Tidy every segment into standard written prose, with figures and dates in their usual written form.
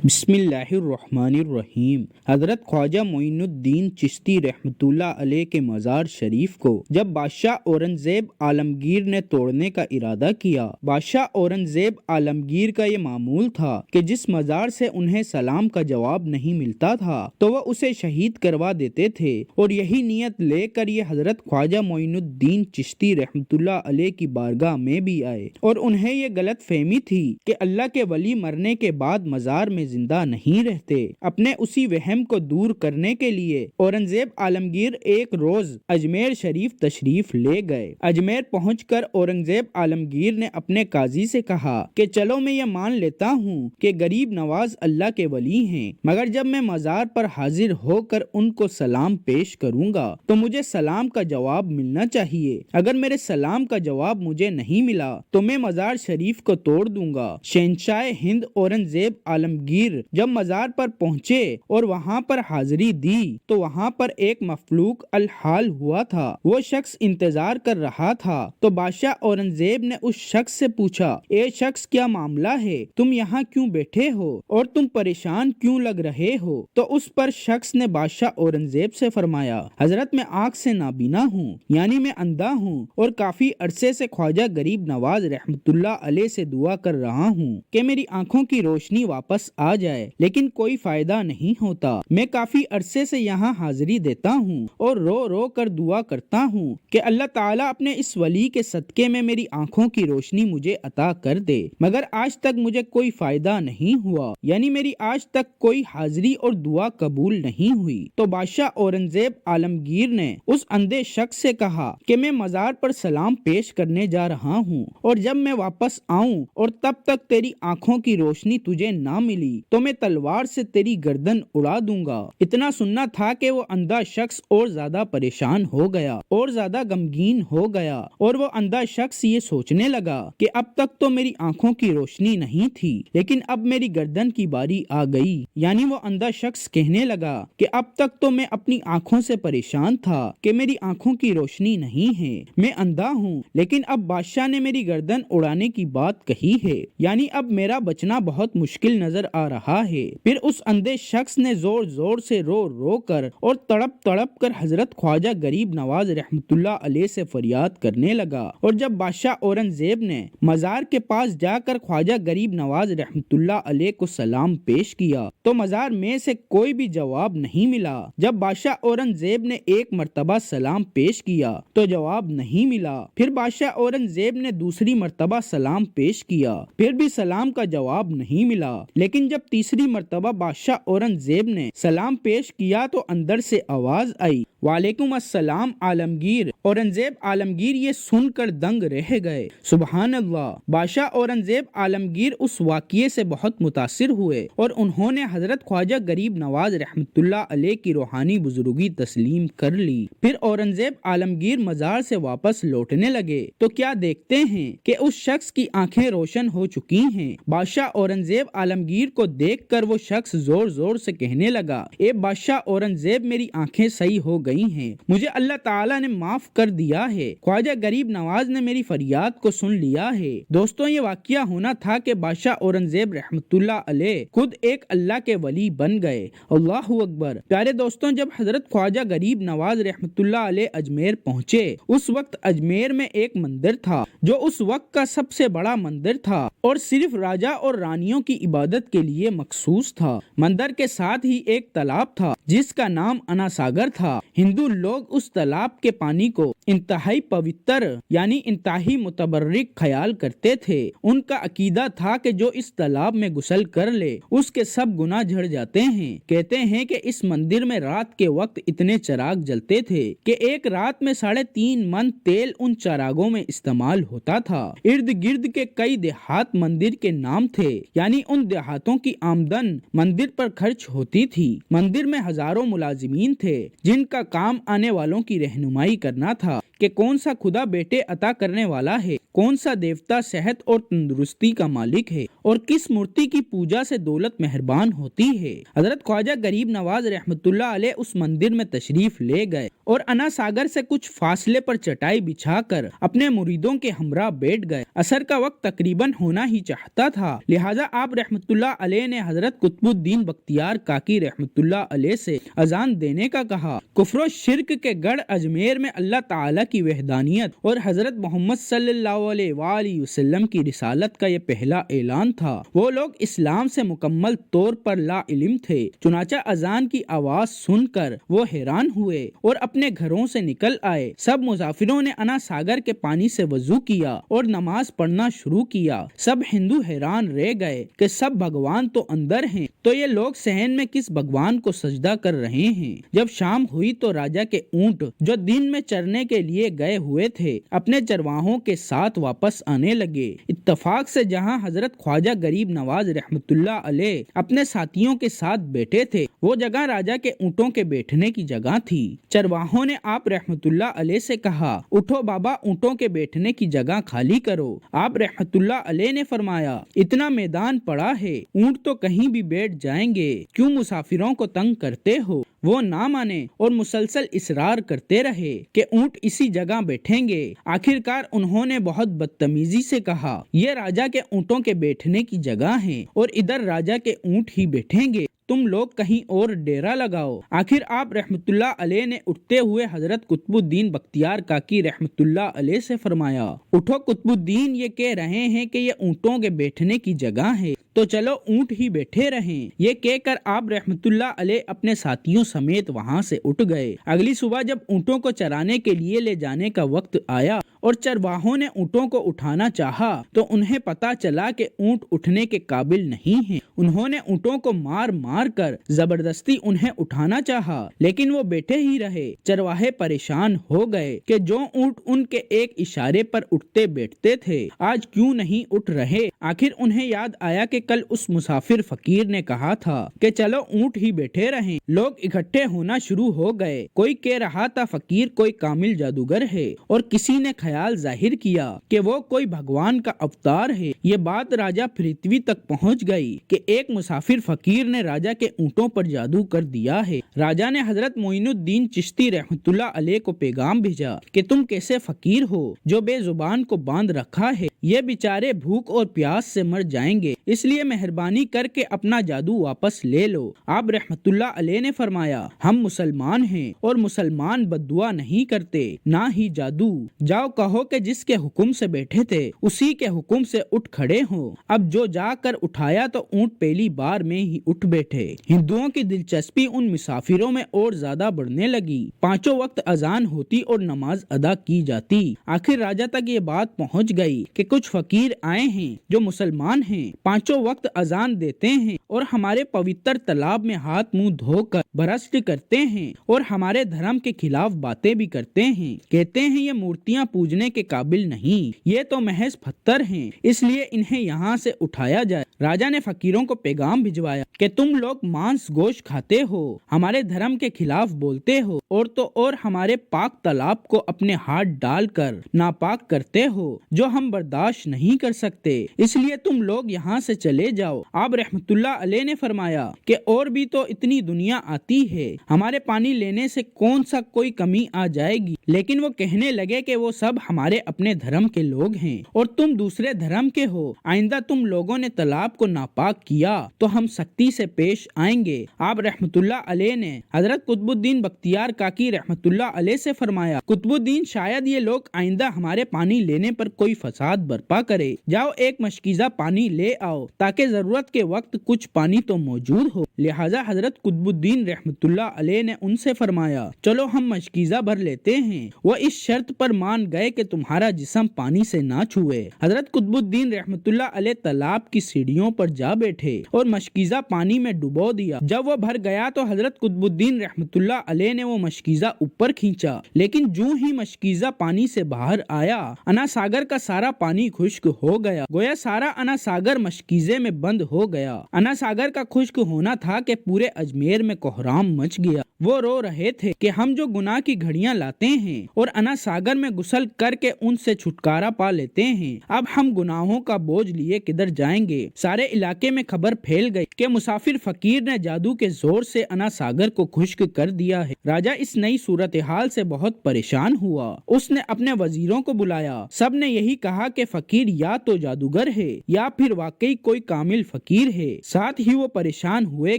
بسم اللہ الرحمن الرحیم۔ حضرت خواجہ معین الدین چشتی رحمۃ اللہ علیہ کے مزار شریف کو جب بادشاہ اورنگزیب عالمگیر نے توڑنے کا ارادہ کیا، بادشاہ اورنگزیب عالمگیر کا یہ معمول تھا کہ جس مزار سے انہیں سلام کا جواب نہیں ملتا تھا تو وہ اسے شہید کروا دیتے تھے، اور یہی نیت لے کر یہ حضرت خواجہ معین الدین چشتی رحمۃ اللہ علیہ کی بارگاہ میں بھی آئے، اور انہیں یہ غلط فہمی تھی کہ اللہ کے ولی مرنے کے بعد مزار میں زندہ نہیں رہتے۔ اپنے اسی وہم کو دور کرنے کے لیے اورنگزیب عالمگیر ایک روز اجمیر شریف تشریف لے گئے۔ اجمیر پہنچ کر اورنگزیب عالمگیر نے اپنے قاضی سے کہا کہ چلو میں یہ مان لیتا ہوں کہ غریب نواز اللہ کے ولی ہیں، مگر جب میں مزار پر حاضر ہو کر ان کو سلام پیش کروں گا تو مجھے سلام کا جواب ملنا چاہیے۔ اگر میرے سلام کا جواب مجھے نہیں ملا تو میں مزار شریف کو توڑ دوں گا۔ شہنشاہ ہند اورنگزیب عالمگیر جب مزار پر پہنچے اور وہاں پر حاضری دی تو وہاں پر ایک مفلوک الحال ہوا تھا۔ وہ شخص انتظار کر رہا تھا تو بادشاہ اورنگزیب نے اس شخص سے پوچھا، اے شخص کیا معاملہ ہے؟ تم یہاں کیوں بیٹھے ہو اور تم پریشان کیوں لگ رہے ہو؟ تو اس پر شخص نے بادشاہ اورنگزیب سے فرمایا، حضرت میں آنکھ سے نابینا ہوں، یعنی میں اندھا ہوں، اور کافی عرصے سے خواجہ غریب نواز رحمۃ اللہ علیہ سے دعا کر رہا ہوں کہ میری آنکھوں کی روشنی واپس آ جائے، لیکن کوئی فائدہ نہیں ہوتا۔ میں کافی عرصے سے یہاں حاضری دیتا ہوں اور رو رو کر دعا کرتا ہوں کہ اللہ تعالیٰ اپنے اس ولی کے صدقے میں میری آنکھوں کی روشنی مجھے عطا کر دے، مگر آج تک مجھے کوئی فائدہ نہیں ہوا، یعنی میری آج تک کوئی حاضری اور دعا قبول نہیں ہوئی۔ تو بادشاہ اورنگزیب عالمگیر نے اس اندھے شخص سے کہا کہ میں مزار پر سلام پیش کرنے جا رہا ہوں، اور جب میں واپس آؤں اور تب تک تیری آنکھوں کی روشنی تجھے نہ ملی تو میں تلوار سے تیری گردن اڑا دوں گا۔ اتنا سننا تھا کہ وہ اندھا شخص اور زیادہ پریشان ہو گیا اور زیادہ غمگین ہو گیا، اور وہ اندھا شخص یہ سوچنے لگا کہ اب تک تو میری آنکھوں کی روشنی نہیں تھی، لیکن اب میری گردن کی باری آ گئی۔ یعنی وہ اندھا شخص کہنے لگا کہ اب تک تو میں اپنی آنکھوں سے پریشان تھا کہ میری آنکھوں کی روشنی نہیں ہے، میں اندھا ہوں، لیکن اب بادشاہ نے میری گردن اڑانے کی بات کہی ہے، یعنی اب میرا بچنا بہت مشکل نظر آ رہا ہے۔ پھر اس اندھے شخص نے زور زور سے رو رو کر اور تڑپ تڑپ کر حضرت خواجہ غریب نواز رحمۃ اللہ علیہ سے فریاد کرنے لگا، اور جب بادشاہ اورنگزیب نے مزار کے پاس جا کر خواجہ غریب نواز رحمۃ اللہ علیہ کو سلام پیش کیا تو مزار میں سے کوئی بھی جواب نہیں ملا۔ جب بادشاہ اورنگزیب نے ایک مرتبہ سلام پیش کیا تو جواب نہیں ملا۔ پھر بادشاہ اورنگزیب نے دوسری مرتبہ سلام پیش کیا، پھر بھی سلام کا جواب نہیں ملا۔ لیکن جب تیسری مرتبہ بادشاہ اورنگزیب نے سلام پیش کیا تو اندر سے آواز آئی، وعلیکم السلام عالمگیر۔ اورنگزیب عالمگیر یہ سن کر دنگ رہ گئے۔ سبحان اللہ! بادشاہ اورنگزیب عالمگیر اس واقعے سے بہت متاثر ہوئے اور انہوں نے حضرت خواجہ غریب نواز رحمۃ اللہ علیہ کی روحانی بزرگی تسلیم کر لی۔ پھر اورنگزیب عالمگیر مزار سے واپس لوٹنے لگے تو کیا دیکھتے ہیں کہ اس شخص کی آنکھیں روشن ہو چکی ہیں۔ بادشاہ اورنگزیب عالمگیر کو دیکھ کر وہ شخص زور زور سے کہنے لگا، اے بادشاہ اورنگزیب، میری آنکھیں صحیح ہو گئی ہیں، مجھے اللہ تعالیٰ نے معاف کر دیا ہے، خواجہ غریب نواز نے میری فریاد کو سن لیا ہے۔ دوستوں، یہ واقعہ ہونا تھا کہ بادشاہ اورنگزیب رحمۃ اللہ علیہ خود ایک اللہ کے ولی بن گئے۔ اللہ اکبر! پیارے دوستوں، جب حضرت خواجہ غریب نواز رحمۃ اللہ علیہ اجمیر پہنچے، اس وقت اجمیر میں ایک مندر تھا جو اس وقت کا سب سے بڑا مندر تھا اور صرف راجا اور رانیوں کی عبادت کے لیے مخصوص تھا۔ مندر کے ساتھ ہی ایک تالاب تھا جس کا نام انا ساگر تھا۔ ہندو لوگ اس تالاب کے پانی کو انتہائی پوتر یعنی انتہائی متبرک خیال کرتے تھے۔ ان کا عقیدہ تھا کہ جو اس تالاب میں غسل کر لے اس کے سب گناہ جھڑ جاتے ہیں۔ کہتے ہیں کہ اس مندر میں رات کے وقت اتنے چراغ جلتے تھے کہ ایک رات میں 3.5 من تیل ان چراغوں میں استعمال ہوتا تھا۔ ارد گرد کے کئی دیہات مندر کے نام تھے، یعنی ان دیہاتوں کی آمدن مندر پر خرچ ہوتی تھی۔ مندر میں ہزاروں ملازمین تھے جن کا کام آنے والوں کی رہنمائی کرنا تھا، کہ کون سا خدا بیٹے عطا کرنے والا ہے، کون سا دیوتا صحت اور تندرستی کا مالک ہے، اور کس مورتی کی پوجا سے دولت مہربان ہوتی ہے۔ حضرت خواجہ غریب نواز رحمۃ اللہ علیہ اس مندر میں تشریف لے گئے اور انا ساگر سے کچھ فاصلے پر چٹائی بچھا کر اپنے مریدوں کے ہمراہ بیٹھ گئے۔ عصر کا وقت تقریباً ہونا ہی چاہتا تھا، لہٰذا آپ رحمۃ اللہ علیہ نے حضرت قطب الدین بختیار کاکی رحمۃ اللہ علیہ سے اذان دینے کا کہا۔ کفر و شرک کے گڑھ اجمیر میں اللہ تعالیٰ کی وحدانیت اور حضرت محمد صلی اللہ علیہ وآلہ وسلم کی رسالت کا یہ پہلا اعلان تھا۔ وہ لوگ اسلام سے مکمل طور پر لا علم تھے، چنانچہ اذان کی آواز سن کر وہ حیران ہوئے اور اپنے گھروں سے نکل آئے۔ سب مسافروں نے انا ساگر کے پانی سے وضو کیا اور نماز پڑھنا شروع کیا۔ سب ہندو حیران رہ گئے کہ سب بھگوان تو اندر ہیں، تو یہ لوگ صحن میں کس بھگوان کو سجدہ کر رہے ہیں۔ جب شام ہوئی تو راجا کے اونٹ جو دن میں چرنے کے لیے گئے ہوئے تھے اپنے چرواہوں کے ساتھ واپس آنے لگے۔ اتفاق سے جہاں حضرت خواجہ غریب نواز رحمۃ اللہ علیہ اپنے ساتھیوں کے ساتھ بیٹھے تھے وہ جگہ راجا کے اونٹوں کے بیٹھنے کی جگہ تھی۔ چرواہوں نے آپ رحمۃ اللہ علیہ سے کہا، اٹھو بابا، اونٹوں کے بیٹھنے کی جگہ خالی کرو۔ آپ رحمۃ اللہ علیہ نے فرمایا، اتنا میدان پڑا ہے، اونٹ تو کہیں بھی بیٹھ جائیں گے، کیوں مسافروں کو تنگ کرتے ہو؟ وہ نہ مانے اور مسلسل اصرار کرتے رہے کہ اونٹ اسی جگہ بیٹھیں گے۔ آخرکار انہوں نے بہت بدتمیزی سے کہا، یہ راجا کے اونٹوں کے بیٹھنے کی جگہ ہیں اور ادھر راجا کے اونٹ ہی بیٹھیں گے، تم لوگ کہیں اور ڈیرا لگاؤ۔ آخر آپ رحمۃ اللہ علیہ نے اٹھتے ہوئے حضرت قطب الدین بختیار کاکی رحمۃ اللہ علیہ سے فرمایا، اٹھو قطب الدین، یہ کہہ رہے ہیں کہ یہ اونٹوں کے بیٹھنے کی جگہ ہے تو چلو اونٹ ہی بیٹھے رہیں۔ یہ کہہ کر آپ رحمۃ اللہ علیہ اپنے ساتھیوں سمیت وہاں سے اٹھ گئے۔ اگلی صبح جب اونٹوں کو چرانے کے لیے لے جانے کا وقت آیا اور چرواہوں نے اونٹوں کو اٹھانا چاہا تو انہیں پتا چلا کہ اونٹ اٹھنے کے قابل نہیں ہیں۔ انہوں نے اونٹوں کو مار مار کر زبردستی انہیں اٹھانا چاہا لیکن وہ بیٹھے ہی رہے۔ چرواہے پریشان ہو گئے کہ جو اونٹ ان کے ایک اشارے پر اٹھتے بیٹھتے تھے آج کیوں نہیں اٹھ رہے۔ آخر انہیں یاد آیا کہ کل اس مسافر فقیر نے کہا تھا کہ چلو اونٹ ہی بیٹھے رہیں۔ لوگ اکٹھے ہونا شروع ہو گئے، کوئی کہہ رہا تھا فقیر کوئی کامل جادوگر ہے اور کسی نے خیال ظاہر کیا کہ وہ کوئی بھگوان کا اوتار ہے۔ یہ بات راجا پرتھوی تک پہنچ گئی کہ ایک مسافر فقیر نے راجا کے اونٹوں پر جادو کر دیا ہے۔ راجا نے حضرت معین الدین چشتی رحمۃ اللہ علیہ کو پیغام بھیجا کہ تم کیسے فقیر ہو جو بے زبان کو باندھ رکھا ہے، یہ بیچارے بھوک اور پیاس سے مر جائیں گے، اس لیے مہربانی کر کے اپنا جادو واپس لے لو۔ آپ رحمۃ اللہ علیہ نے فرمایا، ہم مسلمان ہیں اور مسلمان بد دعا نہیں کرتے نہ ہی جادو، جاؤ کہو کہ جس کے حکم سے بیٹھے تھے اسی کے حکم سے اٹھ کھڑے ہوں۔ اب جو جا کر اٹھایا تو اونٹ پہلی بار میں ہی اٹھ بیٹھے۔ ہندوؤں کی دلچسپی ان مسافروں میں اور زیادہ بڑھنے لگی۔ پانچوں وقت اذان ہوتی اور نماز ادا کی جاتی۔ آخر راجا تک یہ بات پہنچ گئی کہ کچھ فقیر آئے ہیں جو مسلمان ہیں، پانچوں وقت اذان دیتے ہیں اور ہمارے پوتر تالاب میں ہاتھ منہ دھو کر برسٹ کرتے ہیں اور ہمارے دھرم کے خلاف باتیں بھی کرتے ہیں، کہتے ہیں یہ مورتیاں پوجنے کے قابل نہیں، یہ تو محض پتھر ہیں، اس لیے انہیں یہاں سے اٹھایا جائے۔ راجا نے فقیروں کو پیغام بھجوایا کہ تم لوگ مانس گوشت کھاتے ہو، ہمارے دھرم کے خلاف بولتے ہو اور تو اور ہمارے پاک تالاب کو اپنے ہاتھ ڈال کر ناپاک کرتے ہو جو ہم برداشت نہیں کر سکتے، اس لیے تم لوگ یہاں سے چلے جاؤ۔ آپ رحمۃ اللہ علیہ نے فرمایا کہ اور بھی تو اتنی دنیا آتی ہے، ہمارے پانی لینے سے کون سا کوئی کمی آ جائے گی، لیکن وہ کہنے لگے کہ وہ سب ہمارے اپنے دھرم کے لوگ ہیں اور تم دوسرے دھرم کے ہو، آئندہ تم لوگوں نے تالاب کو ناپاک کیا تو ہم سختی سے پیش آئیں گے۔ آپ رحمۃ اللہ علیہ نے حضرت قطب الدین بختیار کاکی رحمۃ اللہ علیہ سے فرمایا، قطب الدین شاید یہ لوگ آئندہ ہمارے پانی لینے پر کوئی فساد برپا کرے، جاؤ ایک مشکیزہ پانی لے آؤ تاکہ ضرورت کے وقت کچھ پانی تو موجود ہو۔ لہٰذا حضرت قطب الدین رحمۃ اللہ علیہ نے ان سے فرمایا، چلو ہم مشکیزہ بھر لیتے ہیں۔ وہ اس شرط پر مان گئے کہ تمہارا جسم پانی سے نہ چھوئے۔ حضرت قطب الدین رحمۃ اللہ علیہ تالاب کی سیڑھیوں پر جا بیٹھے اور مشکیزہ پانی میں ڈبو دیا۔ جب وہ بھر گیا تو حضرت قطب الدین رحمۃ اللہ علیہ نے وہ مشکیزہ اوپر کھینچا، لیکن جو ہی مشکیزہ پانی سے باہر آیا انا ساگر کا سارا پانی خشک ہو گیا، گویا سارا انا ساگر مشکیزہ پاکیزے میں بند ہو گیا۔ انا ساگر کا خشک ہونا تھا کہ پورے اجمیر میں کوہرام مچ گیا۔ وہ رو رہے تھے کہ ہم جو گناہ کی گھڑیاں لاتے ہیں اور انا ساگر میں غسل کر کے ان سے چھٹکارا پا لیتے ہیں، اب ہم گناہوں کا بوجھ لیے کدھر جائیں گے؟ سارے علاقے میں خبر پھیل گئی کہ مسافر فقیر نے جادو کے زور سے انا ساگر کو خشک کر دیا ہے۔ راجہ اس نئی صورتحال سے بہت پریشان ہوا۔ اس نے اپنے وزیروں کو بلایا۔ سب نے یہی کہا کہ فقیر یا تو جادوگر ہے یا پھر واقعی کوئی کامل فقیر ہے۔ ساتھ ہی وہ پریشان ہوئے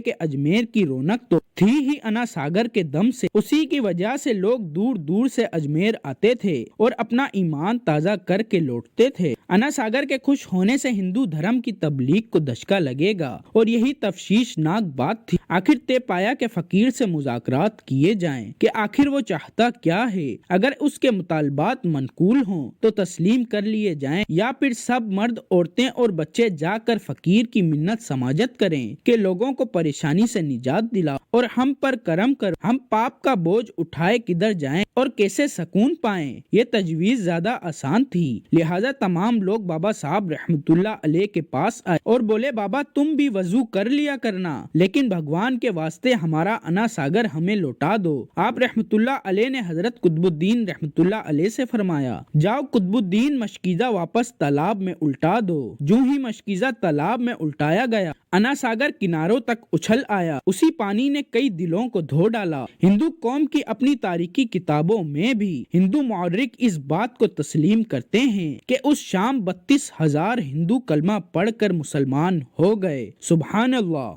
کہ اجمیر کی رونق تو تھی ہی انا ساگر کے دم سے، اسی کی وجہ سے لوگ دور دور سے اجمیر آتے تھے اور اپنا ایمان تازہ کر کے لوٹتے تھے۔ انا ساگر کے خوش ہونے سے ہندو دھرم کی تبلیغ کو دھچکا لگے گا اور یہی تفشیش ناک بات تھی۔ آخر طے پایا کہ فقیر سے مذاکرات کیے جائیں کہ آخر وہ چاہتا کیا ہے۔ اگر اس کے مطالبات منقول ہوں تو تسلیم کر لیے جائیں یا پھر سب مرد، عورتیں اور بچے جا کر فقیر کی منت سماجت کریں کہ لوگوں کو پریشانی سے نجات دلا اور ہم پر کرم کر، ہم پاپ کا بوجھ اٹھائے کدھر جائیں اور کیسے سکون پائیں۔ یہ تجویز زیادہ آسان تھی، لہٰذا تمام لوگ بابا صاحب رحمت اللہ علیہ کے پاس آئے اور بولے بابا تم بھی وضو کر لیا کرنا، لیکن بھگوان کے واسطے ہمارا انا ساگر ہمیں لوٹا دو۔ آپ رحمت اللہ علیہ نے حضرت قطب الدین رحمت اللہ علیہ سے فرمایا جاؤ قطب الدین مشکیزہ واپس تالاب میں الٹا دو۔ جو ہی مشکیزہ تالاب میں الٹایا گیا انا ساگر کناروں تک اچھل آیا۔ اسی پانی نے کئی دلوں کو دھو ڈالا۔ ہندو قوم کی اپنی تاریخی کتابوں میں بھی ہندو مورخ اس بات کو تسلیم کرتے ہیں کہ اس شام 32,000 ہندو کلمہ پڑھ کر مسلمان ہو گئے۔ سبحان اللہ۔